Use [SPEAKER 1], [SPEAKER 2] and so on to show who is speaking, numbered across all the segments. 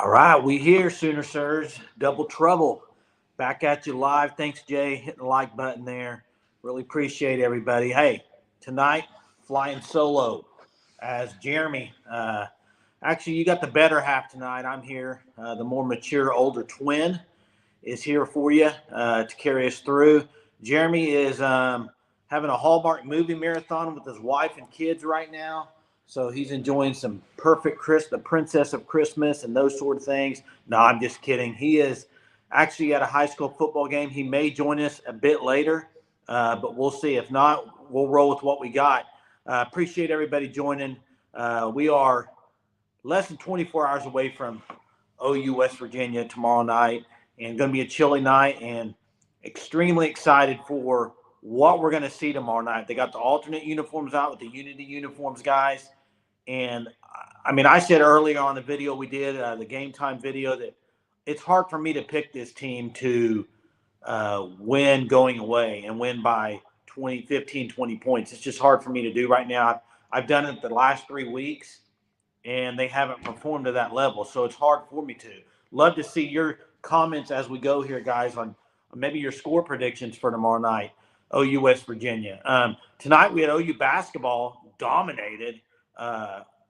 [SPEAKER 1] All right, we here, Sooner Surge. Double trouble. Back at you live. Thanks, Jay. Hitting the like button there. Really appreciate everybody. Hey, tonight, flying solo as Jeremy. Actually, you got the better half tonight. I'm here. The more mature, older twin is here for you to carry us through. Jeremy is having a Hallmark movie marathon with his wife and kids right now. So he's enjoying some perfect the Princess of Christmas and those sort of things. No, I'm just kidding. He is actually at a high school football game. He may join us a bit later, but we'll see. If not, we'll roll with what we got. Appreciate everybody joining. We are less than 24 hours away from OU West Virginia tomorrow night, and going to be a chilly night, and extremely excited for what we're going to see tomorrow night. They got the alternate uniforms out with the Unity uniforms, guys. And I mean, I said earlier on the video we did, the game time video, that it's hard for me to pick this team to win going away and win by 20, 15, 20 points. It's just hard for me to do right now. I've done it the last 3 weeks, and they haven't performed to that level. So it's hard for me to. Love to see your comments as we go here, guys, on maybe your score predictions for tomorrow night, OU West Virginia. Tonight we had OU basketball dominated,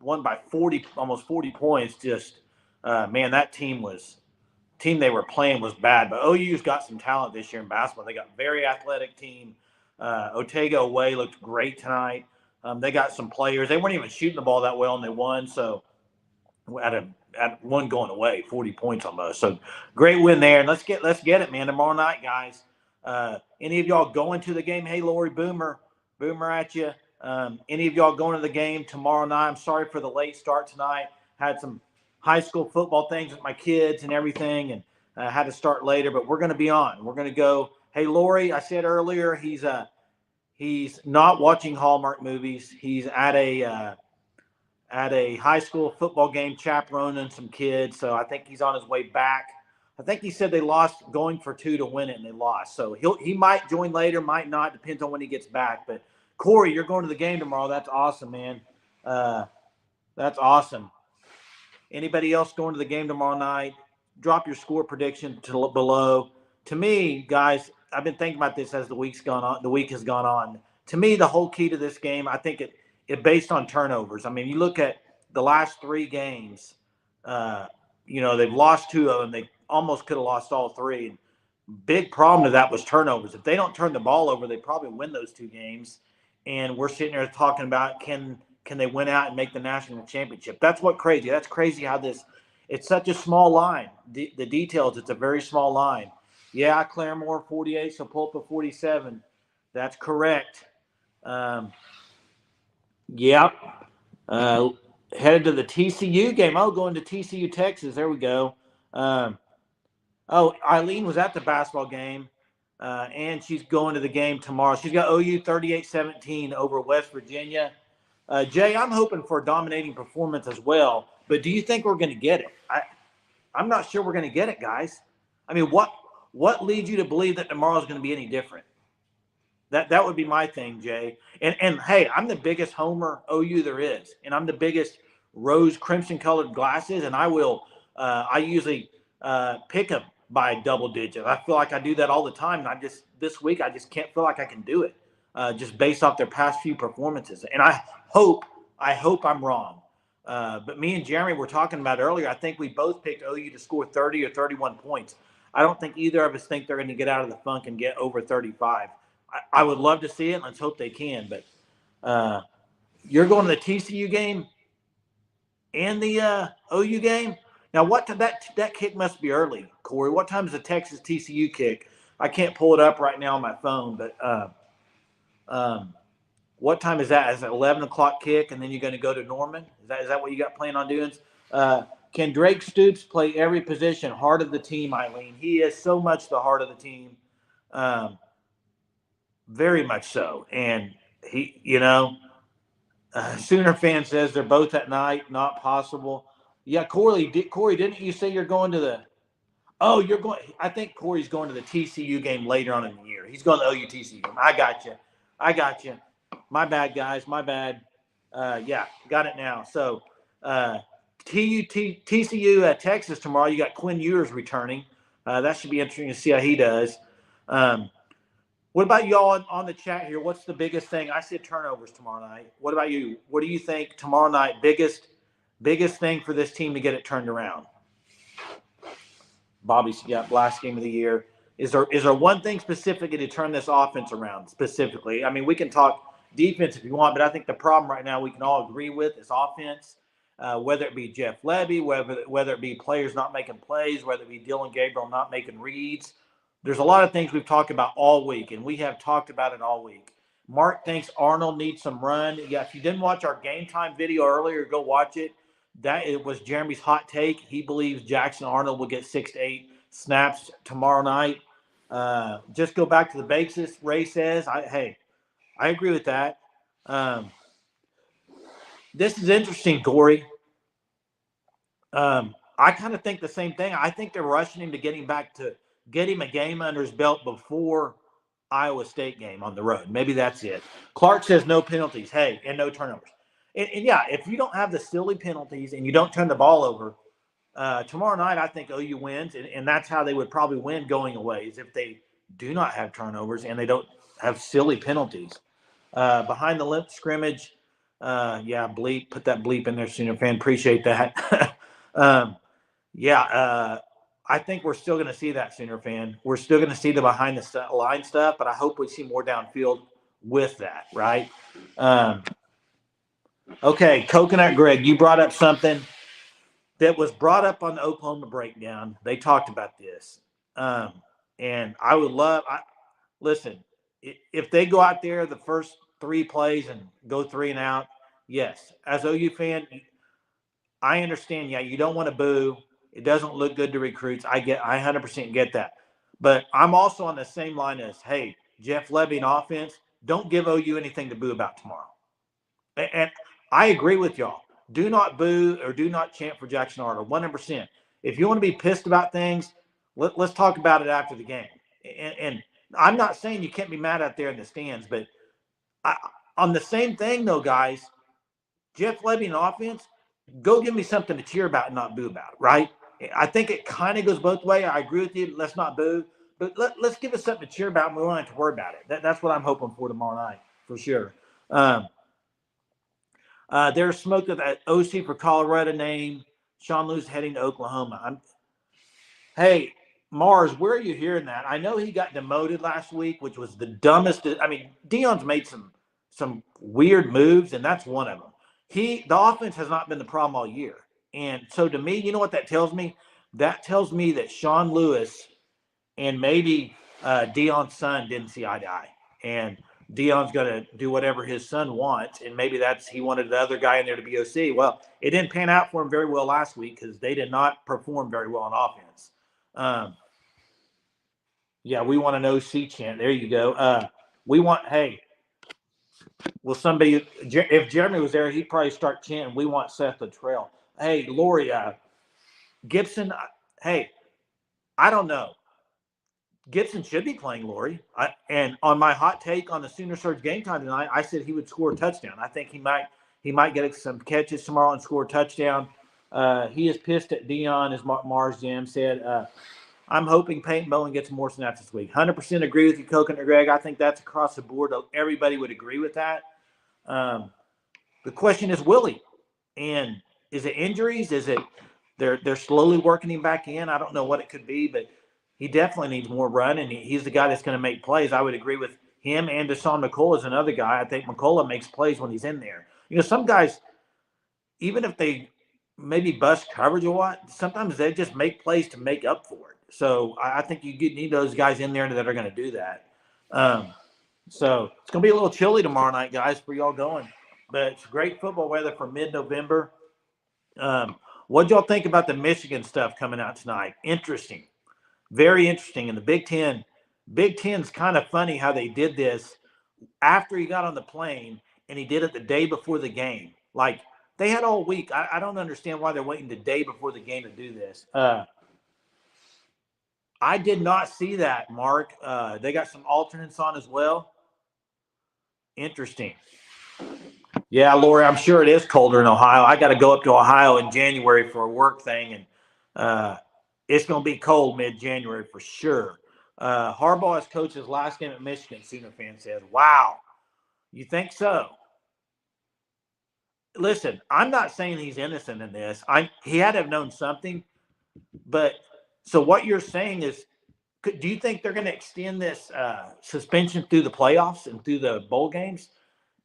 [SPEAKER 1] won by 40, almost 40 points. Just, man, that team they were playing was bad. But OU's got some talent this year in basketball. They got a very athletic team. Otega Away looked great tonight. They got some players. They weren't even shooting the ball that well, and they won. So at one going away, 40 points almost. So great win there. And let's get it, man. Tomorrow night, guys. Any of y'all going to the game? Hey, Lori, Boomer at you. Any of y'all going to the game tomorrow night? I'm sorry for the late start tonight. Had some high school football things with my kids and everything, and had to start later. But we're going to be on. We're going to go. Hey, Lori, I said earlier he's not watching Hallmark movies. He's at a high school football game chaperoning some kids. So I think he's on his way back. I think he said they lost going for 2 to win it, and they lost. So he might join later, might not. Depends on when he gets back. But Corey, you're going to the game tomorrow. That's awesome, man. That's awesome. Anybody else going to the game tomorrow night? Drop your score prediction below. To me, guys, I've been thinking about this as the week has gone on. To me, the whole key to this game, I think it based on turnovers. I mean, you look at the last 3 games. They've lost 2 of them. They almost could have lost all 3. Big problem to that was turnovers. If they don't turn the ball over, they probably win those 2 games. And we're sitting there talking about can they win out and make the national championship? That's crazy. That's crazy how it's such a small line. The details, it's a very small line. Yeah, Claremore 48, so Pulpa 47. That's correct. Yep. Headed to the TCU game. Oh, going to TCU, Texas. There we go. Eileen was at the basketball game, and she's going to the game tomorrow. She's got OU 38-17 over West Virginia. Jay, I'm hoping for a dominating performance as well, but do you think we're going to get it? I'm not sure we're going to get it, guys. I mean, what leads you to believe that tomorrow is going to be any different? That would be my thing, Jay. And hey, I'm the biggest homer OU there is, and I'm the biggest rose crimson colored glasses, and I usually pick them by double digits. I feel like I do that all the time, and this week I just can't feel like I can do it, just based off their past few performances. And I hope I'm wrong. But me and Jeremy were talking about earlier. I think we both picked OU to score 30 or 31 points. I don't think either of us think they're going to get out of the funk and get over 35. I would love to see it. Let's hope they can. But you're going to the TCU game and the OU game. Now, that kick must be early, Corey. What time is the Texas TCU kick? I can't pull it up right now on my phone, but what time is that? Is it 11 o'clock kick, and then you're going to go to Norman? Is that what you got planned on doing? Can Drake Stoops play every position? Heart of the team, Eileen. He is so much the heart of the team. Very much so. And he, Sooner fan says they're both at night, not possible. Yeah, Corey, didn't you say you're going to the – you're going – I think Corey's going to the TCU game later on in the year. He's going to the OU TCU game. I got you. My bad, guys. My bad. Yeah, got it now. So TCU at Texas tomorrow. You got Quinn Ewers returning. That should be interesting to see how he does. What about y'all on the chat here? What's the biggest thing? I said turnovers tomorrow night. What about you? What do you think tomorrow night? Biggest thing for this team to get it turned around? Bobby's last game of the year. Is there one thing specifically to turn this offense around specifically? I mean, we can talk defense if you want, but I think the problem right now we can all agree with is offense. Whether it be Jeff Lebby, whether it be players not making plays, whether it be Dylan Gabriel not making reads. There's a lot of things we've talked about all week, and we have talked about it all week. Mark thinks Arnold needs some run. Yeah, if you didn't watch our game time video earlier, go watch it. It was Jeremy's hot take. He believes Jackson Arnold will get 6 to 8 snaps tomorrow night. Just go back to the basics. Ray says, I agree with that. This is interesting, Corey. I kind of think the same thing. I think they're rushing him to get him a game under his belt before Iowa State game on the road. Maybe that's it. Clark says no penalties. Hey, and no turnovers. And yeah, if you don't have the silly penalties and you don't turn the ball over, tomorrow night I think OU wins, and that's how they would probably win going away, is if they do not have turnovers and they don't have silly penalties. Behind the lip scrimmage, bleep, put that bleep in there, Sooner fan. Appreciate that. I think we're still going to see that, Sooner fan. We're still going to see the behind the line stuff, but I hope we see more downfield with that, right? Okay, Coconut Greg, you brought up something that was brought up on the Oklahoma breakdown. They talked about this. And I would listen, if they go out there the first 3 plays and go 3 and out, yes. As OU fan, I understand, you don't want to boo. It doesn't look good to recruits. I 100% get that. But I'm also on the same line as, hey, Jeff Lebby and offense, don't give OU anything to boo about tomorrow. And I agree with y'all. Do not boo or do not chant for Jackson Arnold, 100%. If you want to be pissed about things, let's talk about it after the game. And I'm not saying you can't be mad out there in the stands, but on the same thing, though, guys, Jeff Lebby and offense, go give me something to cheer about and not boo about, right? I think it kind of goes both ways. I agree with you. Let's not boo. But let's give us something to cheer about, and we don't have to worry about it. That's what I'm hoping for tomorrow night, for sure. There's smoke of that OC for Colorado name. Sean Lewis heading to Oklahoma. Hey, Mars, where are you hearing that? I know he got demoted last week, which was the dumbest. I mean, Deion's made some weird moves, and that's one of them. The offense has not been the problem all year. And so to me, you know what that tells me? That tells me that Sean Lewis and maybe Deion's son didn't see eye to eye. And Deion's going to do whatever his son wants, and maybe he wanted the other guy in there to be OC. Well, it didn't pan out for him very well last week because they did not perform very well on offense. We want an OC chant. There you go. If Jeremy was there, he'd probably start chanting, we want Seth Luttrell. Hey, Lori, Gibson, hey, I don't know. Gibson should be playing, Lori. And on my hot take on the Sooner Surge game time tonight, I said he would score a touchdown. I think he might get some catches tomorrow and score a touchdown. He is pissed at Deion, as Mars Jam said. I'm hoping Peyton Bowen gets more snaps this week. 100% agree with you, Coconut Greg. I think that's across the board. Everybody would agree with that. The question is, will he? And is it injuries? Is it they're slowly working him back in? I don't know what it could be, but he definitely needs more run, and he's the guy that's going to make plays. I would agree with him, and Deshaun McCullough is another guy. I think McCullough makes plays when he's in there. Some guys, even if they maybe bust coverage or what, sometimes they just make plays to make up for it. So I think you need those guys in there that are going to do that. So it's going to be a little chilly tomorrow night, guys, for y'all going. But it's great football weather for mid-November. What y'all think about the Michigan stuff coming out tonight? Interesting. Very interesting. And the Big Ten's kind of funny how they did this after he got on the plane, and he did it the day before the game. Like, they had all week. I don't understand why they're waiting the day before the game to do this. I did not see that, Mark. They got some alternates on as well. Interesting. Yeah, Lori, I'm sure it is colder in Ohio. I got to go up to Ohio in January for a work thing, and it's going to be cold mid-January for sure. Harbaugh has coached his last game at Michigan, Sooner fan says. Wow, you think so? Listen, I'm not saying he's innocent in this. He had to have known something, but so what you're saying is, do you think they're going to extend this suspension through the playoffs and through the bowl games?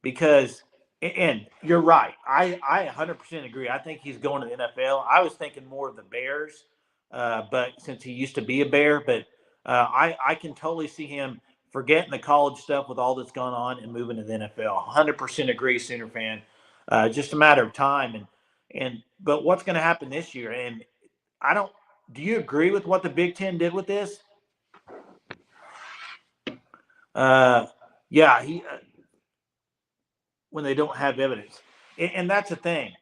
[SPEAKER 1] Because, and you're right. I 100% agree. I think he's going to the NFL. I was thinking more of the Bears, but since he used to be a Bear, but I can totally see him forgetting the college stuff with all that's gone on and moving to the NFL. 100% agree, Sooner fan. Just a matter of time. But what's going to happen this year? And I don't. Do you agree with what the Big Ten did with this? Yeah, when they don't have evidence, and that's the thing.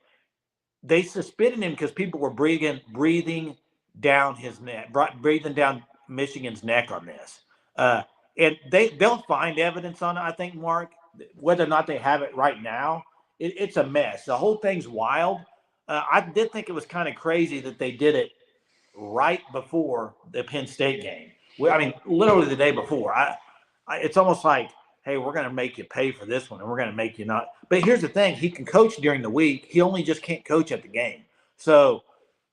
[SPEAKER 1] They suspended him because people were breathing down his neck, breathing down Michigan's neck on this. And they'll find evidence on it. I think, Mark, whether or not they have it right now, it's a mess. The whole thing's wild. I did think it was kind of crazy that they did it right before the Penn State game. I mean, literally the day before. It's almost like, hey, we're going to make you pay for this one, and we're going to make you not. But here's the thing: he can coach during the week. He only just can't coach at the game. So,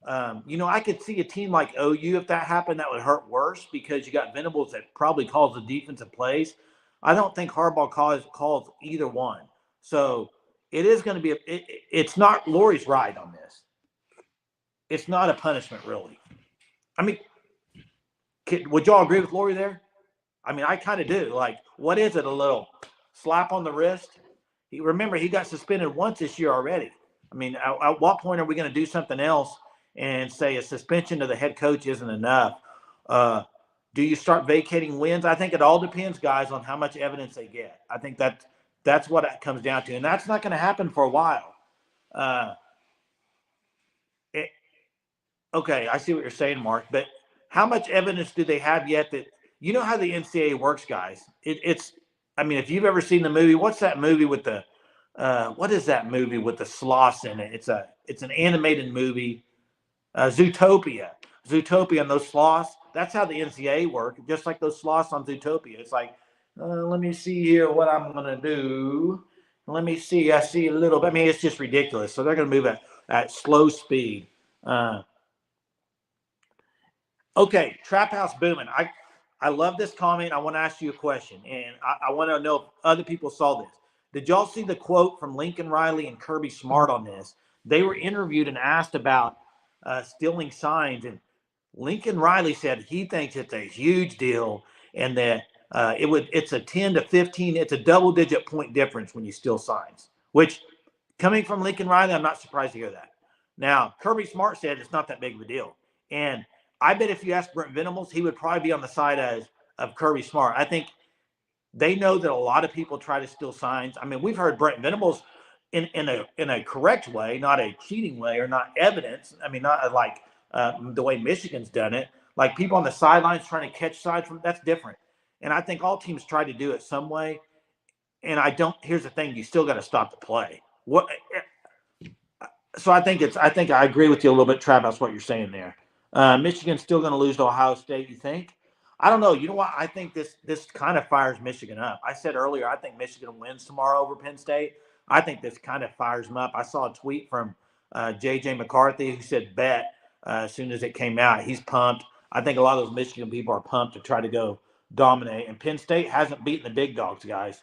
[SPEAKER 1] I could see a team like OU, if that happened, that would hurt worse because you got Venables that probably calls the defensive plays. I don't think Harbaugh calls either one. So it is going to be. It's not. Lori's right on this. It's not a punishment, really. I mean, would y'all agree with Lori there? I mean, I kind of do. Like, what is it? A little slap on the wrist? Remember, he got suspended once this year already. I mean, at what point are we going to do something else and say a suspension to the head coach isn't enough? Do you start vacating wins? I think it all depends, guys, on how much evidence they get. I think that's what it comes down to, and that's not going to happen for a while. Okay, I see what you're saying, Mark, but how much evidence do they have yet that you know how the NCAA works, guys? It's I mean, if you've ever seen the movie, what's that movie with the what is that movie with the sloths in it? It's an animated movie, Zootopia. Zootopia and those sloths. That's how the NCAA work, just like those sloths on Zootopia. It's like, let me see here what I'm gonna do. Let me see. I see a little bit. I mean, it's just ridiculous. So they're gonna move at slow speed. Uh, Okay, Trap House booming. I love this comment. I want to ask you a question, and I want to know if other people saw this. Did y'all see the quote from Lincoln Riley and Kirby Smart on this? They were interviewed and asked about stealing signs, and Lincoln Riley said he thinks it's a huge deal, and that it's a 10 to 15, it's a double-digit point difference when you steal signs. Which, coming from Lincoln Riley, I'm not surprised to hear that. Now, Kirby Smart said it's not that big of a deal, and I bet if you ask Brent Venables, he would probably be on the side of Kirby Smart. I think they know that a lot of people try to steal signs. I mean, we've heard Brent Venables in a correct way, not a cheating way or not evidence. I mean, not like the way Michigan's done it. Like people on the sidelines trying to catch signs from that's different. And I think all teams try to do it some way. And I don't. Here's the thing: you still got to stop the play. What? So I think I agree with you a little bit, Trav. That's what you're saying there. Michigan's still going to lose to Ohio State. You think? I don't know. You know what? I think this kind of fires Michigan up. I said earlier, I think Michigan wins tomorrow over Penn State. I think this kind of fires them up. I saw a tweet from J.J. McCarthy who said bet as soon as it came out. He's pumped. I think a lot of those Michigan people are pumped to try to go dominate. And Penn State hasn't beaten the big dogs, guys.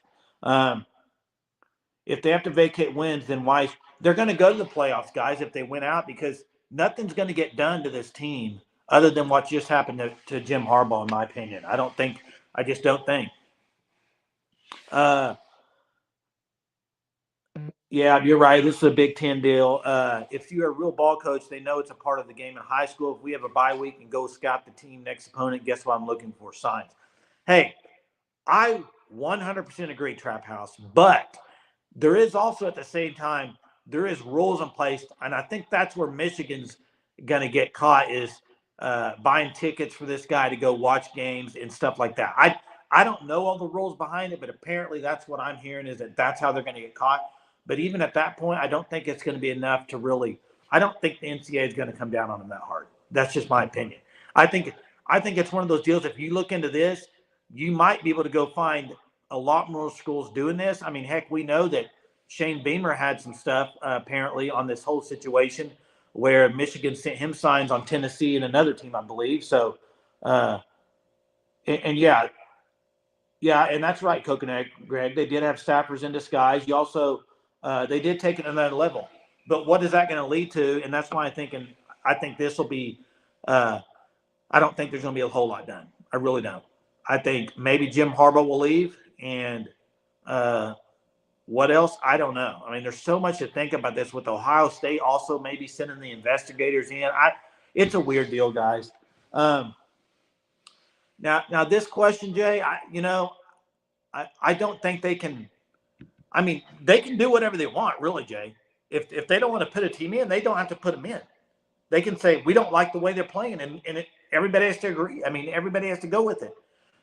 [SPEAKER 1] If they have to vacate wins, then why? They're going to go to the playoffs, guys, if they win out, because nothing's going to get done to this team other than what just happened to Jim Harbaugh, in my opinion. I just don't think. Yeah, you're right. This is a Big Ten deal. If you're a real ball coach, they know it's a part of the game in high school. If we have a bye week and go scout the team next opponent, guess what I'm looking for? Signs. Hey, I 100% agree, Trap House, but there is also at the same time, there is rules in place. And I think that's where Michigan's going to get caught is buying tickets for this guy to go watch games and stuff like that. I don't know all the rules behind it, but apparently that's what I'm hearing is that that's how they're going to get caught. But even at that point, I don't think it's going to be enough to really. I don't think the NCAA is going to come down on them that hard. That's just my opinion. I think I think it's one of those deals. If you look into this, you might be able to go find a lot more schools doing this. I mean, heck, we know that Shane Beamer had some stuff apparently on this whole situation where Michigan sent him signs on Tennessee and another team, I believe. So, uh, and yeah, yeah, and that's right, Coconut Greg. They did have staffers in disguise. You also they did take it to another level. But what is that going to lead to? And that's why I think this will be. I don't think there's going to be a whole lot done. I really don't. I think maybe Jim Harbaugh will leave, and what else? I don't know. I mean, there's so much to think about this with Ohio State also maybe sending the investigators in. It's a weird deal, guys. Now this question, Jay, I don't think they can. I mean, they can do whatever they want, really, Jay. If they don't want to put a team in, they don't have to put them in. They can say we don't like the way they're playing, and everybody has to agree. I mean, everybody has to go with it.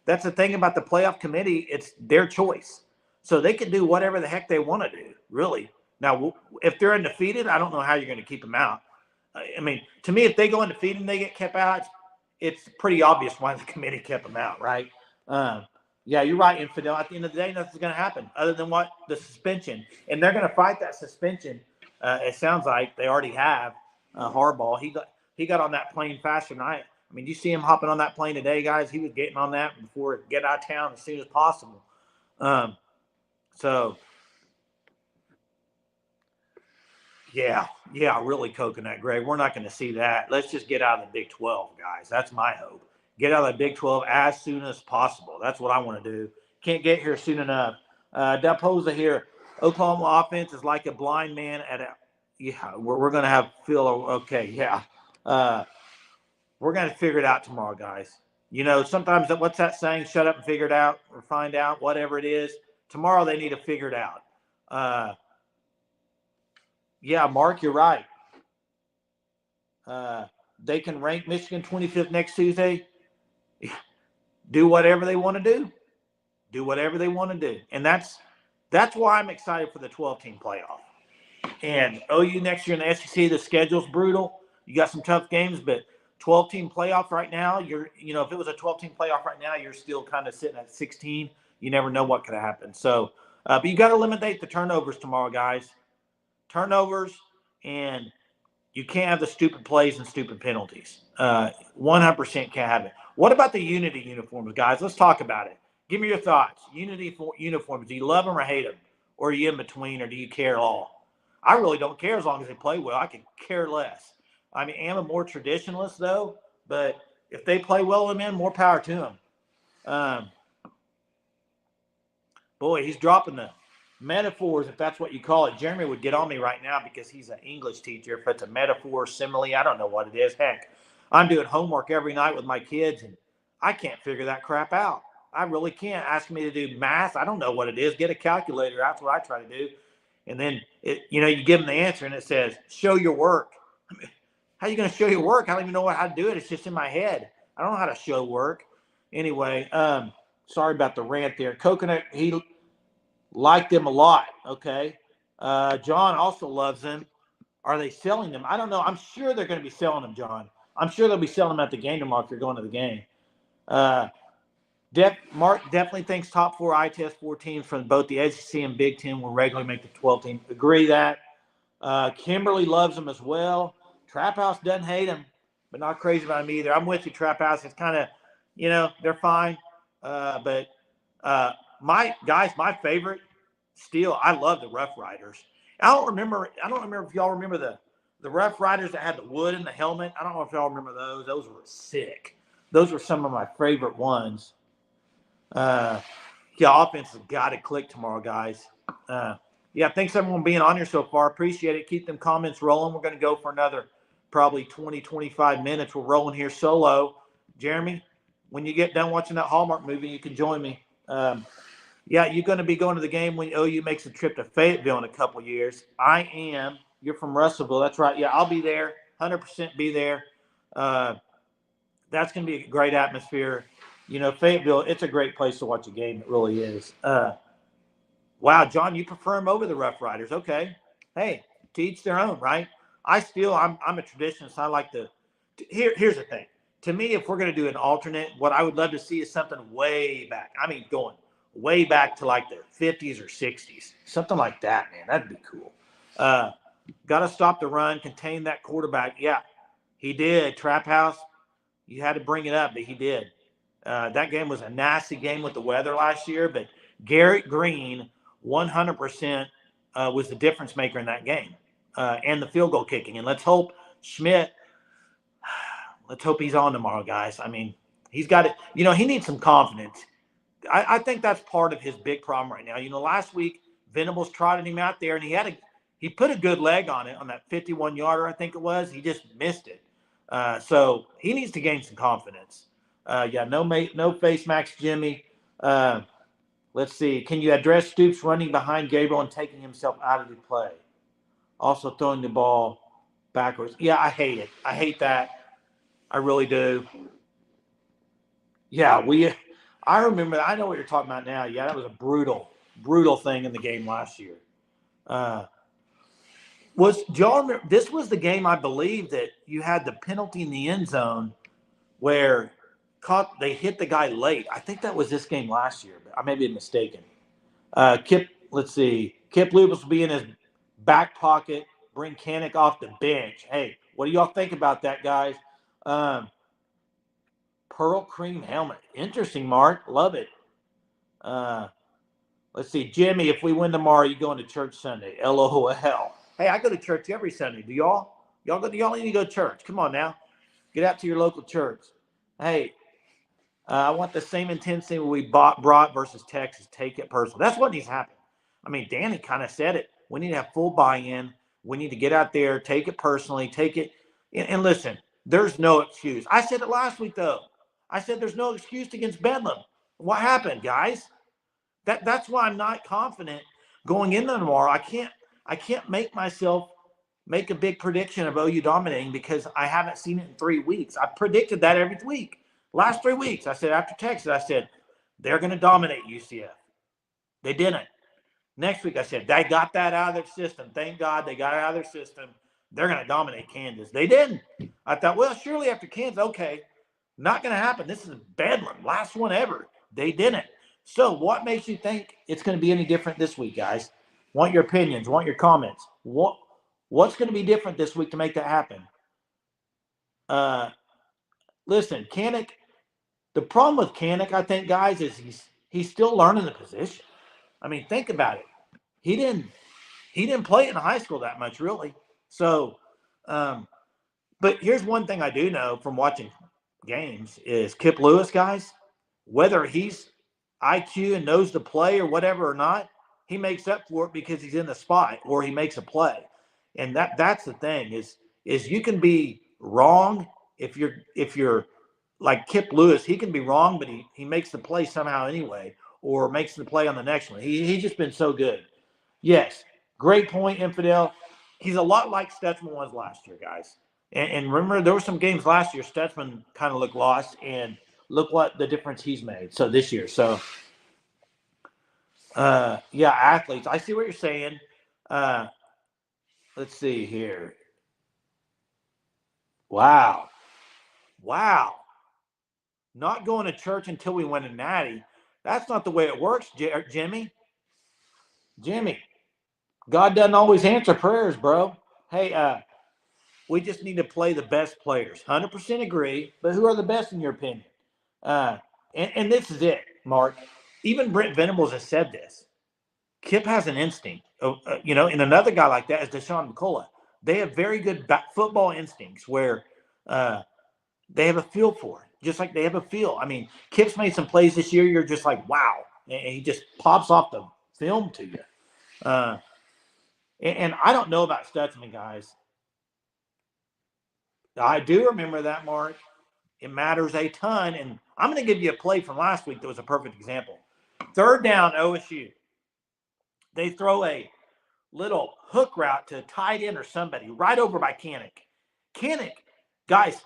[SPEAKER 1] That's the thing about the playoff committee; it's their choice, so they can do whatever the heck they want to do. Really. Now, if they're undefeated, I don't know how you're going to keep them out. I mean, to me, if they go undefeated and they get kept out, it's pretty obvious why the committee kept them out, right? Yeah, you're right, Infidel. At the end of the day, nothing's going to happen other than what the suspension, and they're going to fight that suspension. It sounds like they already have. Harbaugh, he got on that plane faster than I mean, you see him hopping on that plane today, guys. He was getting on that before it get out of town as soon as possible. So yeah, really, Coconut Greg. We're not going to see that. Let's just get out of the Big 12, guys. That's my hope. Get out of the Big 12 as soon as possible. That's what I want to do. Can't get here soon enough. Daposa here. Oklahoma offense is like a blind man at a. Yeah, we're going to have feel okay. Yeah, we're going to figure it out tomorrow, guys. You know, sometimes what's that saying? Shut up and figure it out, or find out, whatever it is. Tomorrow they need to figure it out. Yeah, Mark, you're right. They can rank Michigan 25th next Tuesday. Do whatever they want to do. Do whatever they want to do, and that's why I'm excited for the 12-team playoff. And OU next year in the SEC, the schedule's brutal. You got some tough games, but 12-team playoff right now, if it was a 12-team playoff right now, you're still kind of sitting at 16. You never know what could happen. So, but you got to eliminate the turnovers tomorrow, guys. Turnovers, and you can't have the stupid plays and stupid penalties. 100% can't have it. What about the Unity uniforms, guys? Let's talk about it. Give me your thoughts. Unity uniforms, do you love them or hate them? Or are you in between, or do you care at all? I really don't care as long as they play well. I can care less. I mean, I'm a more traditionalist, though, but if they play well, more power to them. Boy, he's dropping the metaphors, if that's what you call it. Jeremy would get on me right now because he's an English teacher. If it's a metaphor, simile, I don't know what it is. Heck, I'm doing homework every night with my kids, and I can't figure that crap out. I really can't. Ask me to do math. I don't know what it is. Get a calculator. That's what I try to do. And then, you give them the answer, and it says, show your work. I mean, how are you going to show your work? I don't even know how to do it. It's just in my head. I don't know how to show work. Anyway, sorry about the rant there. Coconut, he liked them a lot, okay? John also loves them. Are they selling them? I don't know. I'm sure they're going to be selling them, John. I'm sure they'll be selling them at the game tomorrow if you're going to the game. Mark definitely thinks top 4 eye test 4 teams from both the SEC and Big Ten will regularly make the 12 team. Agree that. Kimberly loves them as well. Trap House doesn't hate them, but not crazy about them either. I'm with you, Trap House. It's kind of, they're fine. But my favorite still, I love the Rough Riders. I don't remember if y'all remember the Rough Riders that had the wood in the helmet. I don't know if y'all remember those. Those were sick. Those were some of my favorite ones. Offense has got to click tomorrow, guys. Thanks everyone being on here so far. Appreciate it. Keep them comments rolling. We're going to go for another probably 20, 25 minutes. We're rolling here solo. Jeremy, when you get done watching that Hallmark movie, you can join me. You're going to be going to the game when OU makes a trip to Fayetteville in a couple years. I am. You're from Russellville. That's right. Yeah, I'll be there. 100% be there. That's going to be a great atmosphere. Fayetteville, it's a great place to watch a game. It really is. Wow, John, you prefer him over the Rough Riders. Okay. Hey, to each their own, right? I'm a traditionalist. I like here's the thing. To me, if we're going to do an alternate, what I would love to see is something way back. I mean, going way back to like the 50s or 60s, something like that, man. That'd be cool. Got to stop the run, contain that quarterback. Yeah, he did. Trap House, you had to bring it up, but he did. That game was a nasty game with the weather last year, but Garrett Green 100% was the difference maker in that game and the field goal kicking. And let's hope he's on tomorrow, guys. I mean, he's got it. He needs some confidence. I think that's part of his big problem right now. Last week, Venables trotted him out there, and he put a good leg on it on that 51-yarder, I think it was. He just missed it. So he needs to gain some confidence. No face max Jimmy. Let's see. Can you address Stoops running behind Gabriel and taking himself out of the play? Also throwing the ball backwards. Yeah, I hate it. I hate that. I really do. Yeah, I remember. I know what you're talking about now. Yeah, that was a brutal thing in the game last year. Do y'all remember? This was the game, I believe, that you had the penalty in the end zone where they hit the guy late. I think that was this game last year, but I may be mistaken. Let's see. Kip Lubis will be in his back pocket, bring Kanik off the bench. Hey, what do y'all think about that, guys? Pearl cream helmet. Interesting, Mark. Love it. Let's see. Jimmy, if we win tomorrow, you going to church Sunday? LOL. Hey, I go to church every Sunday. Do y'all? Y'all need to go to church. Come on now. Get out to your local church. Hey, I want the same intensity we brought versus Texas. Take it personal. That's what needs to happen. I mean, Danny kind of said it. We need to have full buy-in. We need to get out there, take it personally, take it. And listen, there's no excuse. I said it last week, though. I said there's no excuse against Bedlam. What happened, guys? That's why I'm not confident going into tomorrow. I can't make a big prediction of OU dominating because I haven't seen it in 3 weeks. I predicted that every week. Last 3 weeks, I said after Texas, I said they're going to dominate UCF. They didn't. Next week, I said they got that out of their system. Thank God they got it out of their system. They're going to dominate Kansas. They didn't. I thought, well, surely after Kansas, okay, not going to happen. This is Bedlam, last one ever. They didn't. So what makes you think it's going to be any different this week, guys? Want your opinions, want your comments. What's going to be different this week to make that happen? Listen, Kanik, the problem with Kanik, I think, guys, is he's still learning the position. I mean, think about it. He didn't play in high school that much, really. So, but here's one thing I do know from watching games is Kip Lewis, guys, whether he's IQ and knows the play or whatever or not, he makes up for it because he's in the spot or he makes a play. And that's the thing is you can be wrong if you're like Kip Lewis, he can be wrong, but he makes the play somehow anyway, or makes the play on the next one. He's just been so good. Yes, great point, Infidel. He's a lot like Stutzman was last year, guys. And remember, there were some games last year Stutzman kind of looked lost, and look what the difference he's made. So this year, athletes. I see what you're saying. Let's see here. Wow. Not going to church until we win a natty. That's not the way it works, Jimmy. God doesn't always answer prayers, bro. Hey, we just need to play the best players. 100% agree. But who are the best in your opinion? And this is it, Mark. Even Brent Venables has said this. Kip has an instinct. And another guy like that is Deshaun McCullough. They have very good football instincts where they have a feel for it, just like they have a feel. I mean, Kip's made some plays this year. You're just like, wow. And he just pops off the film to you. And I don't know about Stutzman, guys. I do remember that, Mark. It matters a ton. And I'm going to give you a play from last week that was a perfect example. 3rd down, OSU. They throw a little hook route to a tight end or somebody right over by Kanik. Guys,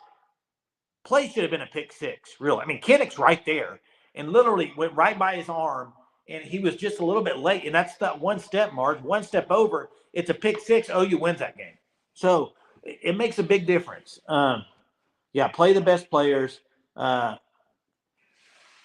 [SPEAKER 1] play should have been a pick 6, really. I mean, Kanik's right there and literally went right by his arm and he was just a little bit late. And that's that one step, Mark. One step over, it's a pick six. OU wins that game. So it makes a big difference. Yeah, play the best players.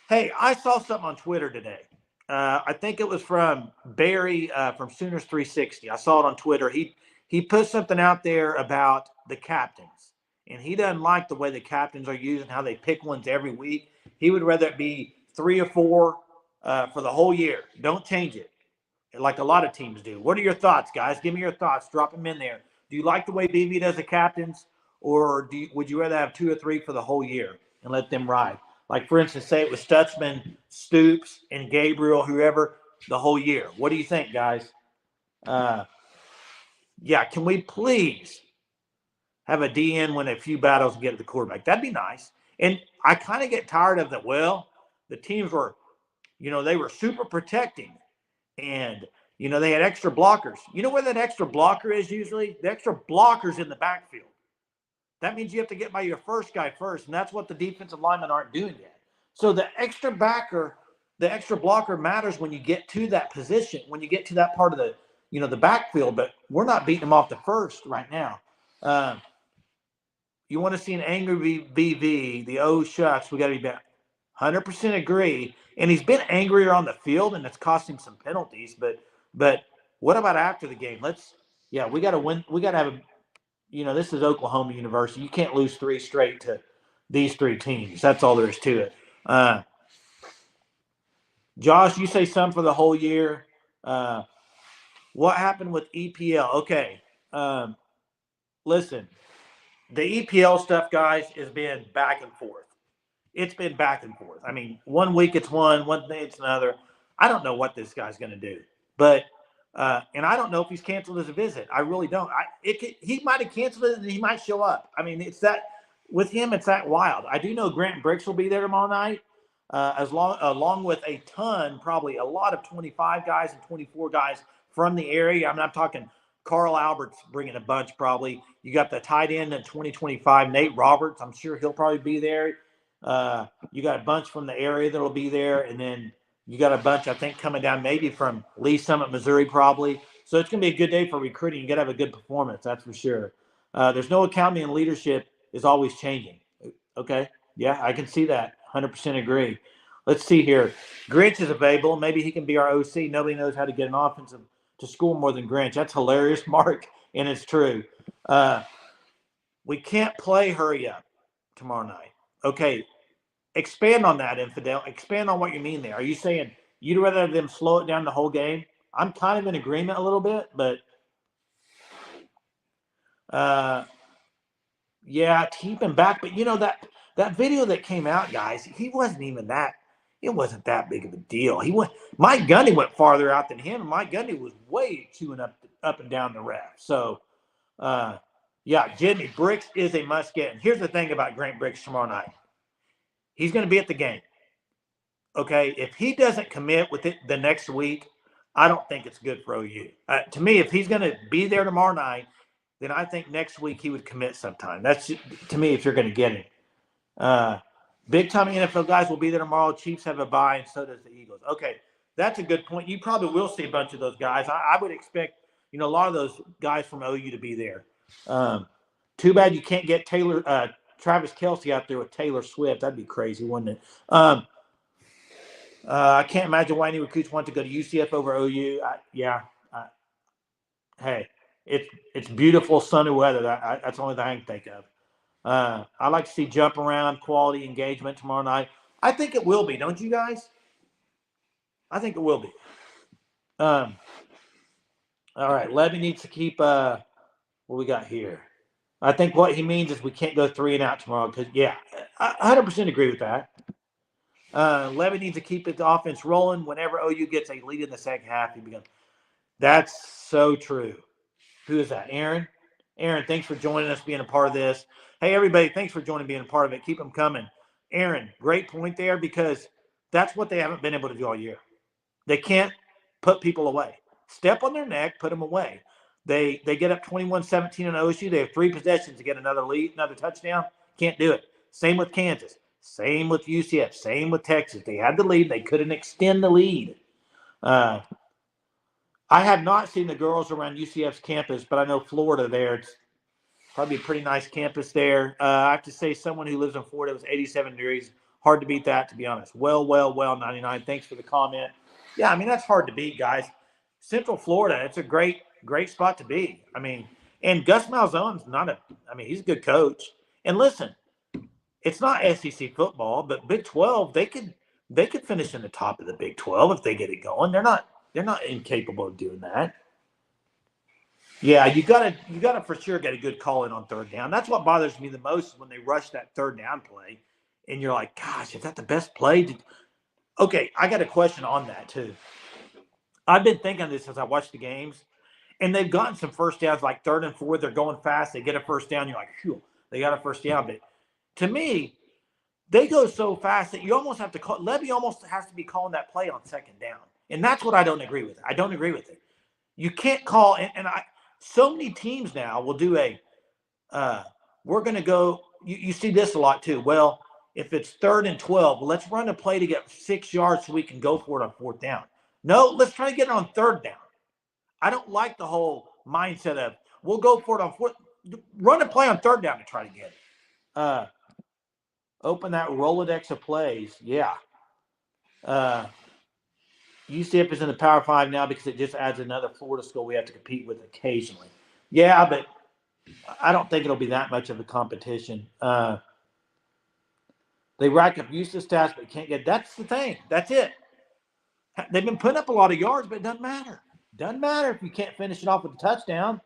[SPEAKER 1] Hey, I saw something on Twitter today. I think it was from Barry from Sooners 360. I saw it on Twitter. He put something out there about the captains, and he doesn't like the way the captains are used and how they pick ones every week. He would rather it be 3 or 4 for the whole year. Don't change it, like a lot of teams do. What are your thoughts, guys? Give me your thoughts. Drop them in there. Do you like the way BV does the captains, or would you rather have 2 or 3 for the whole year and let them ride? Like, for instance, say it was Stutzman, Stoops, and Gabriel, whoever, the whole year. What do you think, guys? Yeah, can we please have a DN win a few battles and get to the quarterback? That'd be nice. And I kind of get tired of that. Well, the teams were, they were super protecting. And, they had extra blockers. You know where that extra blocker is usually? The extra blocker's in the backfield. That means you have to get by your first guy first, and that's what the defensive linemen aren't doing yet. So the extra blocker matters when you get to that position, when you get to that part of the backfield, but we're not beating them off the first right now. You want to see an angry BV, the shucks, we got to be back. 100% agree. And he's been angrier on the field, and it's costing some penalties. But what about after the game? We got to win. We got to have this is Oklahoma University. You can't lose 3 straight to these 3 teams. That's all there is to it. Josh, you say some for the whole year. What happened with EPL? Okay. Listen, the EPL stuff, guys, has been back and forth. It's been back and forth. I mean, one week it's one day it's another. I don't know what this guy's going to do. But and I don't know if he's canceled his visit. I really don't. He might have canceled it and he might show up. I mean, it's that with him, it's that wild. I do know Grant Bricks will be there tomorrow night, along with probably a lot of 25 guys and 24 guys from the area. I'm not talking Carl Albert's bringing a bunch probably. You got the tight end in 2025, Nate Roberts. I'm sure he'll probably be there. You got a bunch from the area that will be there, and then you got a bunch, I think, coming down maybe from Lee Summit, Missouri, probably. So it's going to be a good day for recruiting. You got to have a good performance, that's for sure. There's no accounting, and leadership is always changing. Okay, yeah, I can see that. 100% agree. Let's see here. Grinch is available. Maybe he can be our OC. Nobody knows how to get an offensive to school more than Grinch. That's hilarious, Mark, and it's true. We can't play hurry up tomorrow night. Okay, expand on that, Infidel. Expand on what you mean there. Are you saying you'd rather have them slow it down the whole game? I'm kind of in agreement a little bit, but yeah, keep him back. But that video that came out, guys, he wasn't even that. It wasn't that big of a deal. Mike Gundy went farther out than him, and Mike Gundy was way chewing up and down the ref. So, yeah, Jimmy Bricks is a must get. And here's the thing about Grant Bricks tomorrow night. He's going to be at the game. Okay, if he doesn't commit with it the next week, I don't think it's good for OU. To me, if he's going to be there tomorrow night, then I think next week he would commit sometime. That's to me if you're going to get him. Big time NFL guys will be there tomorrow. Chiefs have a bye, and so does the Eagles. Okay, that's a good point. You probably will see a bunch of those guys. I would expect a lot of those guys from OU to be there. Too bad you can't get Travis Kelce out there with Taylor Swift. That'd be crazy, wouldn't it? I can't imagine why any recruits want to go to UCF over OU. Hey, it's beautiful sunny weather. That's the only thing I can think of. I like to see jump around, quality engagement tomorrow night. I think it will be, don't you guys? I think it will be. All right, Levy needs to keep what we got here. I think what he means is we can't go 3 and out tomorrow because, yeah, I 100% agree with that. Levy needs to keep the offense rolling. Whenever OU gets a lead in the second half, he becomes. That's so true. Who is that? Aaron? Aaron, thanks for joining us, being a part of this. Hey, everybody, thanks for joining, being a part of it. Keep them coming. Aaron, great point there because that's what they haven't been able to do all year. They can't put people away. Step on their neck, put them away. They get up 21-17 on OSU. They have 3 possessions to get another lead, another touchdown. Can't do it. Same with Kansas. Same with UCF. Same with Texas. They had the lead. They couldn't extend the lead. Uh, I have not seen the girls around UCF's campus, but I know Florida there. It's probably a pretty nice campus there. I have to say, someone who lives in Florida, it was 87 degrees. Hard to beat that, to be honest. Well, 99. Thanks for the comment. Yeah, I mean, that's hard to beat, guys. Central Florida, it's a great spot to be. I mean, and Gus Malzahn's he's a good coach. And listen, it's not SEC football, but Big 12, they could finish in the top of the Big 12 if they get it going. They're not incapable of doing that. Yeah, you gotta for sure get a good call in on third down. That's what bothers me the most is when they rush that third down play, and you're like, gosh, is that the best play? Okay, I got a question on that too. I've been thinking of this as I watch the games, and they've gotten some first downs like third and fourth. They're going fast. They get a first down. You're like, phew, they got a first down. But to me, they go so fast that you almost have to call. Levy almost has to be calling that play on second down, and that's what I don't agree with. I don't agree with it. You can't call, and I. So many teams now will do we're going to go. You see this a lot too. Well, if it's third and 12, well, let's run a play to get 6 yards so we can go for it on fourth down. No, let's try to get it on third down. I don't like the whole mindset of we'll go for it on fourth. Run a play on third down to try to get it. Open that Rolodex of plays. Yeah. UCF is in the Power 5 now because it just adds another Florida school we have to compete with occasionally. Yeah, but I don't think it'll be that much of a competition. They rack up useless stats, but can't get. That's the thing. That's it. They've been putting up a lot of yards, but it doesn't matter. Doesn't matter if you can't finish it off with a touchdown.